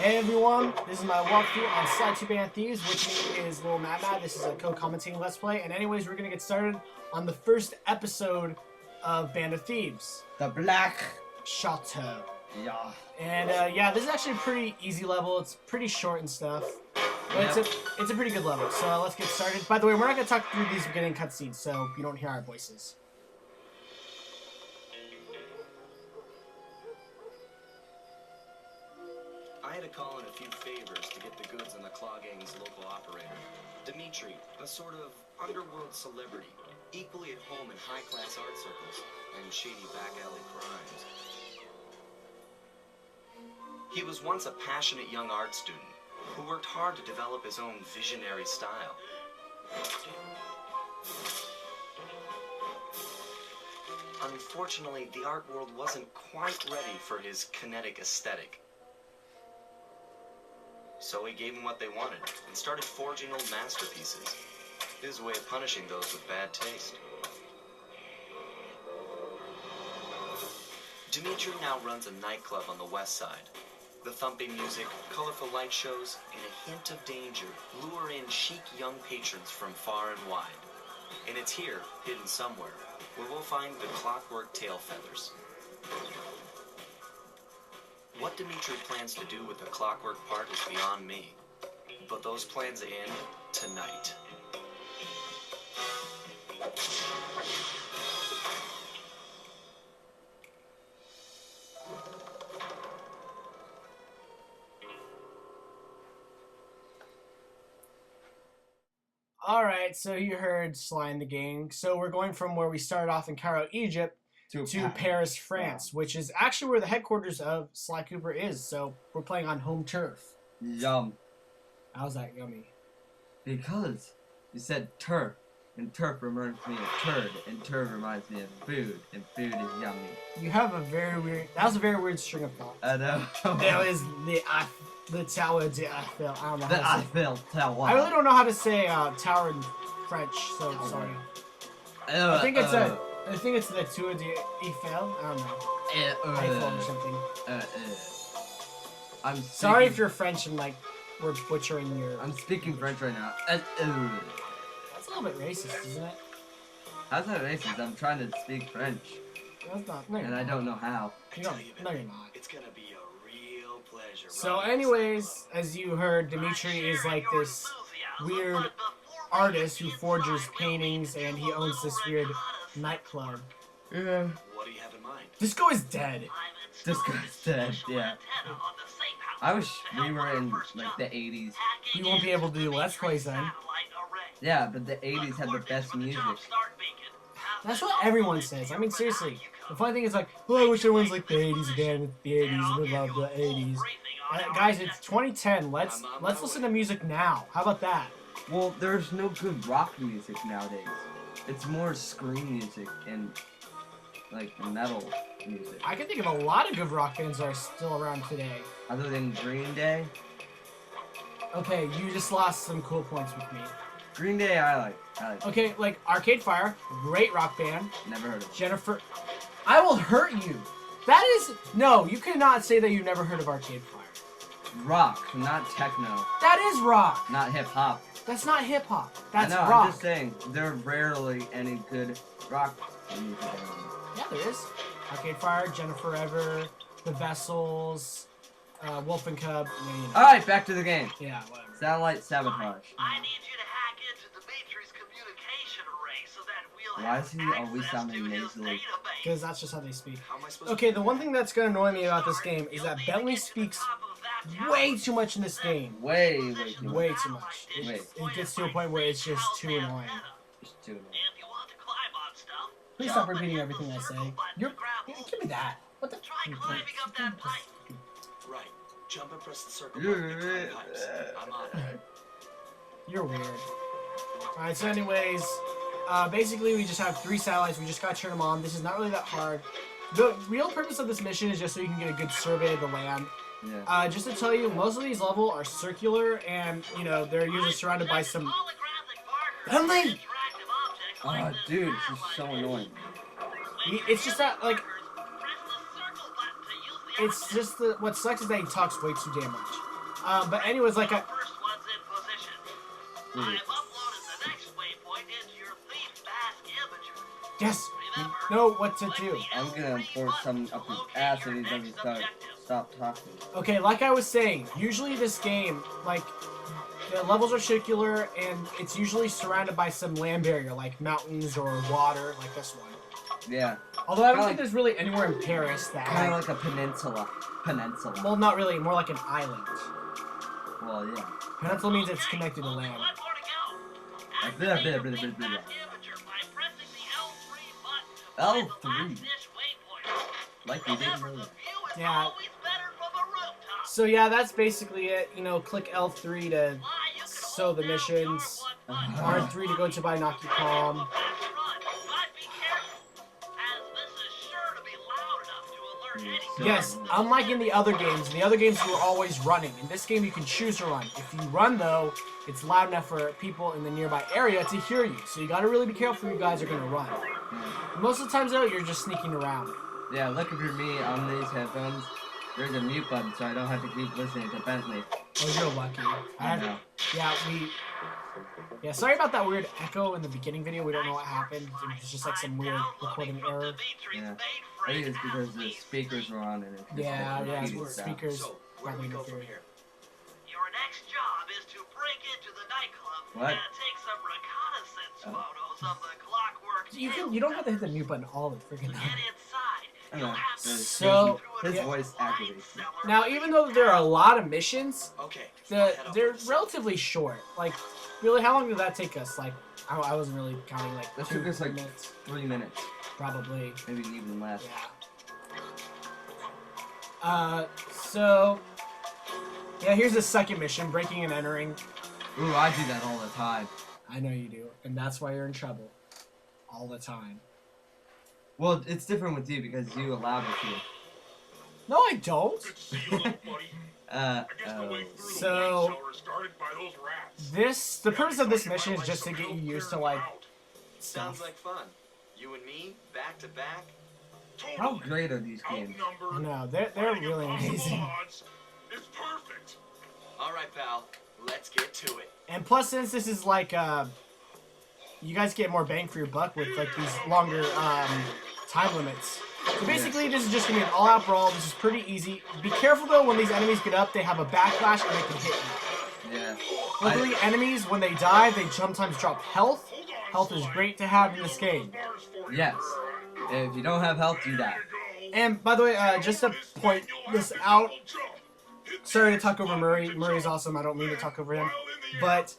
Hey everyone, this is my walkthrough on Sly LP and Thieves. With me is lilmadmad. This is a co-commentating Let's Play. And anyways, we're going to get started on the first episode of Band of Thieves. The Black Chateau. Yeah. And yeah, this is actually a pretty easy level. It's pretty short and stuff. But it's a pretty good level. So let's get started. By the way, we're not going to talk through these beginning cutscenes, so you don't hear our voices. I had to call in a few favors to get the goods on the Claw Gang's local operator, Dimitri, a sort of underworld celebrity, equally at home in high-class art circles and shady back-alley crimes. He was once a passionate young art student who worked hard to develop his own visionary style. Unfortunately, the art world wasn't quite ready for his kinetic aesthetic. So he gave them what they wanted and started forging old masterpieces. His way of punishing those with bad taste. Dimitri now runs a nightclub on the west side. The thumping music, colorful light shows, and a hint of danger lure in chic young patrons from far and wide. And it's here, hidden somewhere, where we'll find the clockwork tail feathers. What Dimitri plans to do with the clockwork part is beyond me, but those plans end tonight. Alright, so you heard Sly and the gang. So we're going from where we started off in Cairo, Egypt, to Paris, France, which is actually where the headquarters of Sly Cooper is. So we're playing on home turf. Yum. How's that yummy? Because you said turf, and turf reminds me of turd, and turd reminds me of food, and food is yummy. You have a very weird. That was a very weird string of thoughts. I know. There is the tower de Eiffel. I don't know. The Eiffel Tower. I really don't know how to say tower in French, so sorry. I think it's the Tour de Eiffel. I don't know. Eiffel or something. I'm sorry if you're French and like we're butchering your. I'm speaking French right now. That's a little bit racist, isn't it? How's that racist? I'm trying to speak French. That's not. No, and I don't know how. No, you're not. It's gonna be a real pleasure. So, anyways, as you heard, Dimitri is like this weird artist who forges paintings, and he owns this weird nightclub. Yeah. What do you have in mind? This guy is dead. This guy's dead. Yeah. I wish we were in like the 80s. You won't be able to do Let's Plays then. Yeah, but the 80s had the best music. That's what everyone says. I mean, seriously. The funny thing is like, oh, I wish everyone's like the 80s again. The 80s. We love the 80s. Guys, it's 2010. Let's listen to music now. How about that? Well, there's no good rock music nowadays. It's more scream music and like metal music. I can think of a lot of good rock bands that are still around today. Other than Green Day? Okay, you just lost some cool points with me. Green Day, I like. Okay, like Arcade Fire, great rock band. Never heard of it. Jennifer, I will hurt you. That is no. You cannot say that you've never heard of Arcade Fire. Rock, not techno. That is rock. Not hip hop. That's not hip hop. That's rock. rock. I'm just saying there are rarely any good rock music anymore. Yeah, there is. Arcade Fire, Jennifer Ever, The Vessels, Wolf and Cub. All right, back to the game. Yeah, whatever. Satellite sabotage. I need you to hack into Dimitri's communication array so that we'll Why have is he access always sounding to his nasally? database. Because that's just how they speak. How am I supposed to Okay, the one thing that's gonna annoy me about this game is that Bentley speaks way too much in this game. Way too much. Way too much. Wait. It gets to a point where it's just too annoying. It's too annoying. If you want to climb on stuff, Please stop repeating everything I say. Give me that. What the? try climbing up that pipe. Right. Jump and press the circle button and climb pipes. I'm on it. You're weird. Alright, so anyways, basically we just have 3 satellites. We just gotta turn them on. This is not really that hard. The real purpose of this mission is just so you can get a good survey of the land. Yeah. Just to tell you, most of these levels are circular, and, you know, they're usually surrounded by some... Bentley! Oh, dude, she's so annoying. It's just that, like... It's just what sucks is that he talks way too damn much. But anyways, like I... First one's in position. I've uploaded the next waypoint into your thief mask imager. Yes, you know what to do. I'm gonna force something up his ass and he doesn't stop talking. Okay, like I was saying, usually this game, like, the levels are circular, and it's usually surrounded by some land barrier, like mountains or water, like this one. Yeah. Although I don't think there's really anywhere in Paris that kind of like a peninsula. Well, not really, more like an island. Well, yeah. Peninsula means it's connected to land. L3. Like we didn't know that. Yeah. So yeah, that's basically it. You know, click L3 to sow the missions, R3 to go to Binocular Palm. Yes, unlike in the other games you are always running. In this game, you can choose to run. If you run, though, it's loud enough for people in the nearby area to hear you. So you gotta really be careful you guys are gonna run. Most of the times, though, you're just sneaking around. Yeah, lucky for me, on these headphones, there's a mute button, so I don't have to keep listening to Bentley. Oh, you're lucky. I know. Yeah, sorry about that weird echo in the beginning video. We don't know what happened. It was just like some weird recording error. Yeah. I think it's because the speakers were on and it just speakers. So, where do we go from here? Your next job is to break into the nightclub and take some reconnaissance photos of the clockwork. You don't have to hit the mute button all the freaking Get time. inside. I know. So his voice activates me. Now, even though there are a lot of missions, Okay. they're relatively short. Like, really, how long did that take us? Like, I wasn't really counting. Like, that 2 took us like minutes. 3 minutes. Probably. Maybe even less. Yeah. So, yeah, here's the second mission, breaking and entering. Ooh, I do that all the time. I know you do, and that's why you're in trouble. All the time. Well, it's different with you because you allowed it to. No, I don't. So, the purpose of this mission is just to get you used to, like, Sounds stuff. like fun. You and me, back to back. How great are these games? I know, they're really amazing. It's perfect. All right, pal. Let's get to it. And plus, since this is like, you guys get more bang for your buck with like these longer time limits. So basically, this is just gonna be an all-out brawl. This is pretty easy. Be careful though, when these enemies get up, they have a backlash and they can hit you. Yeah. Luckily, enemies when they die, they sometimes drop health. Health is great to have in this game. Yes. If you don't have health, you die. And by the way, just to point this out, sorry to talk over Murray. Murray's awesome. I don't mean to talk over him. But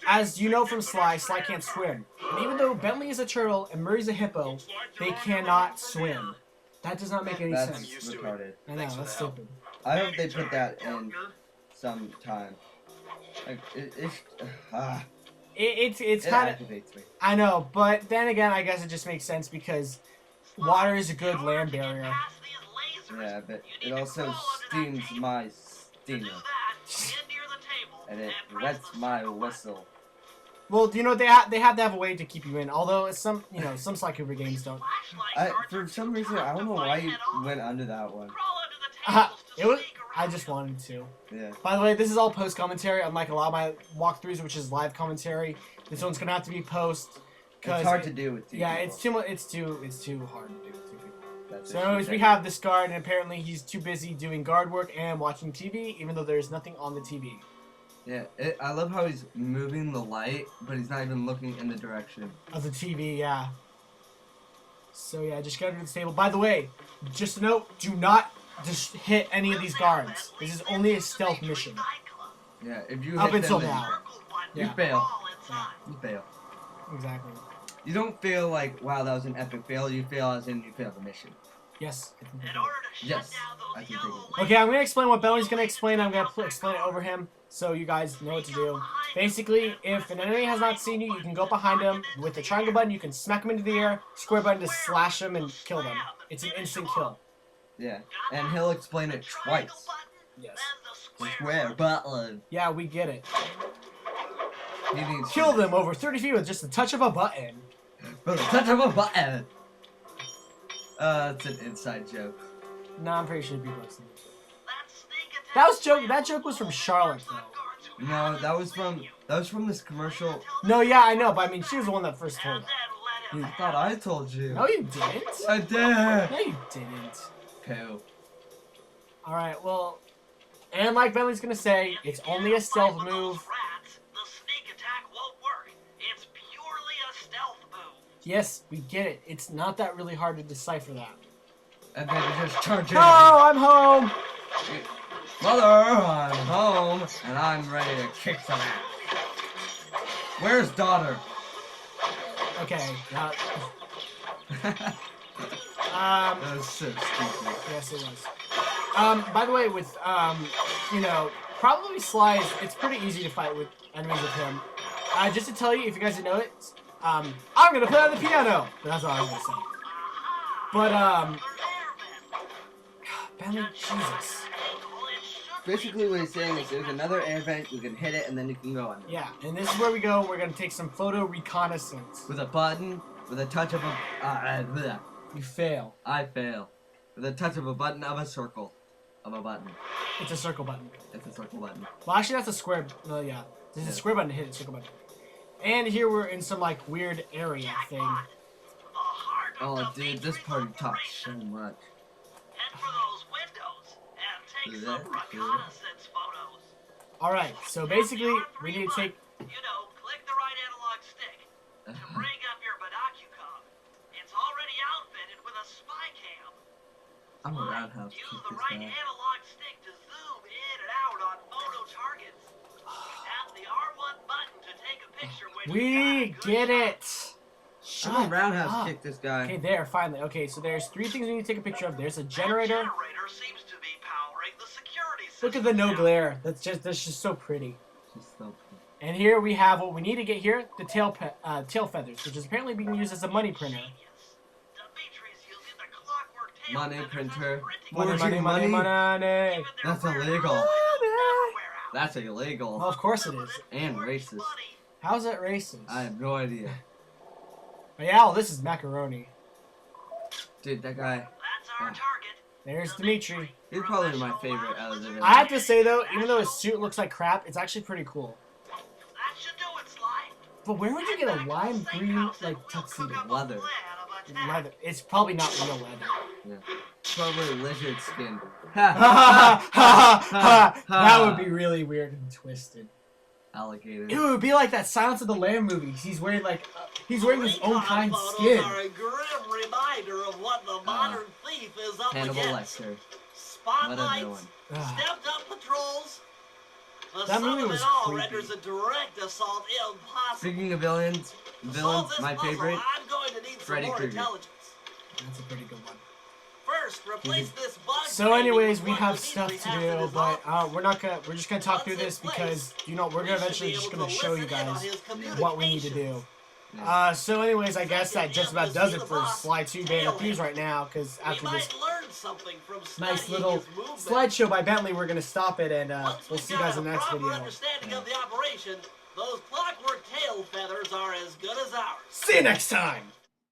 as you know from Sly, Sly can't swim. And even though Bentley is a turtle and Murray's a hippo, they cannot swim. That does not make any sense. That's retarded. I know, that's stupid. I hope they put that in some time. Like, It's it kind of... activates me. I know, but then again, I guess it just makes sense because water is a good land barrier. Yeah, but it also steams my steamer. And it wets my whistle. Well, you know, they have to have a way to keep you in. Although some Sly Cooper games don't. For some reason, I don't know why you went under that one. I just wanted to. Yeah. By the way, this is all post commentary. Unlike a lot of my walkthroughs, which is live commentary, this one's gonna have to be post. It's hard to do with two people. it's too much. It's too hard to do with 2 people. That's So anyways, we have this guard, and apparently he's too busy doing guard work and watching TV, even though there's nothing on the TV. Yeah, I love how he's moving the light, but he's not even looking in the direction of the TV. Yeah. So yeah, just go to the table. By the way, just a note: do not just hit any of these guards. This is only a stealth mission. Yeah, if you up hit until them, now. You Yeah. fail. Yeah. You fail. Exactly. You don't feel like, wow, that was an epic fail. You fail as in you failed the mission. Yes. Yes, I can take it. Okay, I'm going to explain what Bentley's going to explain. I'm going to explain it over him so you guys know what to do. Basically, if an enemy has not seen you, you can go behind him. With the triangle button, you can smack him into the air. Square button to slash him and kill them. It's an instant kill. Yeah, and he'll explain it twice. Yes. Square button. Yeah, we get it. He needs Kill them over 30 feet with just the touch of a button. With a touch of a button. It's an inside joke. Nah, I'm pretty sure people have seen it. Let's sneak That joke was from Charlotte, though. No, that was from this commercial. No, yeah, I know, but I mean, she was the one that first told it. I thought I told you. No, you didn't. I did. No, you didn't. Pooh. All right, well, and like Bentley's gonna say, it's only a stealth move. The sneak attack won't work. It's purely a stealth move. Yes, we get it. It's not that really hard to decipher that. And then you just charge in. No, I'm home. Mother, I'm home, and I'm ready to kick some ass. Where's daughter? Okay. That was so stupid. Yes, it was. By the way, with you know, probably Sly, it's pretty easy to fight with enemies with him. Just to tell you, if you guys didn't know it, I'm gonna play on the piano. But that's all I was gonna say. But Bentley, Jesus. Basically, what he's saying is there's another air vent, you can hit it, and then you can go on. Yeah, and this is where we go. We're gonna take some photo reconnaissance. With a button, with a touch of a. You fail. I fail. With a touch of a button of a circle. Of a button. It's a circle button. It's a circle button. Well, actually, that's a square. No, yeah. There's a square button to hit it, circle button. And here we're in some, like, weird area thing. Oh, dude, this party talks so much. Head for those windows and take some reconnaissance photos. Alright, so basically, we need to take... You know, click the right analog stick to bring up your binocular. It's already outfitted with a spy cam. I'm a roundhouse. Use the right analog stick to zoom in and out on photo targets. Tap the R1 button to take a picture when We get it! I'm gonna roundhouse kick this guy. Okay, there, finally. Okay, so there's 3 things we need to take a picture of. There's a generator. The generator seems to be powering the security system. Look at the no glare. That's just so pretty. Just so pretty. And here we have what we need to get here, the tail feathers, which is apparently being used as a money printer. Dimitri's using the clockwork tail Money feathers printer. as printing Money, money, money, money. Even That's their illegal. warehouse never wear out. That's illegal. Well, of course it is. And racist. Money. How's that racist? I have no idea. Oh, yeah, well, this is macaroni. Dude, that guy. That's our target. There's Dimitri. He's probably my favorite out of the I have to say, though, even though his suit looks like crap, it's actually pretty cool. That should do it, Sly. But where would you get a lime green, like, tuxedo? Leather. Leather. It's probably not real leather. Yeah. Probably lizard skin. That would be really weird and twisted. Alligator. It would be like that Silence of the Lambs movie. He's wearing like he's wearing his own kind of skin. Are a grim reminder of what the modern thief is up Hannibal against. Lecter. Spotlights, stepped up patrols. The That movie sum of was it all creepy. renders a direct assault impossible. Speaking of villains, To solve this my puzzle, favorite. I'm going to need some Freddy more Krueger. intelligence. That's a pretty good one. First, replace this bug. So, anyways, we with have what stuff Dimitri to has in do, his but office. we're just gonna talk through this because you know we're gonna eventually just gonna show you guys what we need to do. So anyways, I guess that just about does it for Sly 2 Beta Thieves right now, because after this nice little slideshow by Bentley, we're gonna stop it and we'll see you guys in the next video. Understanding of the operation, those clockwork tail feathers are as good as ours. See you next time!